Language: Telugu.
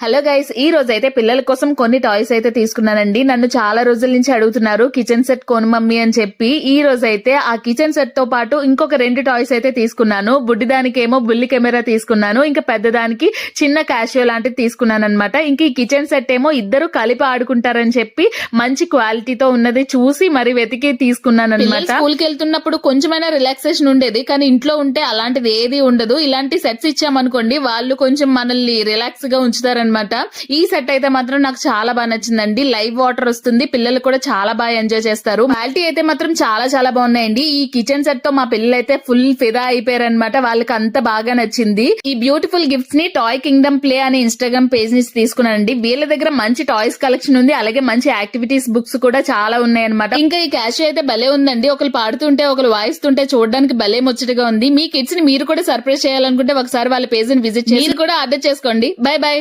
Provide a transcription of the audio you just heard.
హలో గైస్, ఈ రోజు అయితే పిల్లల కోసం కొన్ని టాయ్స్ అయితే తీసుకున్నానండి. నన్ను చాలా రోజుల నుంచి అడుగుతున్నారు కిచెన్ సెట్ కొను మమ్మీ అని చెప్పి. ఈ రోజు అయితే ఆ కిచెన్ సెట్ తో పాటు ఇంకొక 2 టాయ్స్ అయితే తీసుకున్నాను. బుడ్డిదానికేమో బుల్లి కెమెరా తీసుకున్నాను, ఇంకా పెద్దదానికి చిన్న క్యాషియో లాంటిది తీసుకున్నాను అనమాట. ఇంక ఈ కిచెన్ సెట్ ఏమో ఇద్దరు కలిపి ఆడుకుంటారని చెప్పి మంచి క్వాలిటీతో ఉన్నది చూసి మరి వెతికి తీసుకున్నాను అనమాట. స్కూల్ కి వెళ్తున్నప్పుడు కొంచెమైనా రిలాక్సేషన్ ఉండేది, కానీ ఇంట్లో ఉంటే అలాంటిది ఏది ఉండదు. ఇలాంటి సెట్స్ ఇచ్చామనుకోండి, వాళ్ళు కొంచెం మనల్ని రిలాక్స్ గా ఉంచుతారనమాట. ఈ సెట్ అయితే మాత్రం నాకు చాలా బాగా నచ్చిందండి. లైవ్ వాటర్ వస్తుంది, పిల్లలు కూడా చాలా బాగా ఎంజాయ్ చేస్తారు. క్వాలిటీ అయితే మాత్రం చాలా చాలా బాగున్నాయండి. ఈ కిచెన్ సెట్ తో మా పిల్లలు అయితే ఫుల్ ఫిదా అయిపోయారనమాట. వాళ్ళకి అంత బాగా నచ్చింది. ఈ బ్యూటిఫుల్ గిఫ్ట్స్ ని టాయ్ కింగ్డమ్ ప్లే అనే ఇన్స్టాగ్రామ్ పేజ్ నుంచి తీసుకున్నానండి. వీళ్ళ దగ్గర మంచి టాయ్స్ కలెక్షన్ ఉంది, అలాగే మంచి యాక్టివిటీస్ బుక్స్ కూడా చాలా ఉన్నాయన్నమాట. ఇంకా ఈ క్యాషియో అయితే భలే ఉందండి. ఒకరు పాడుతుంటే ఒకరు వాయిస్తుంటే చూడడానికి భలే ముచ్చటగా ఉంది. మీ కిడ్స్ ని మీరు కూడా సర్ప్రైజ్ చేయాలనుకుంటే ఒకసారి వాళ్ళ పేజ్ ని విజిట్ చేసి మీరు కూడా ఆర్డర్ చేసుకోండి. By by.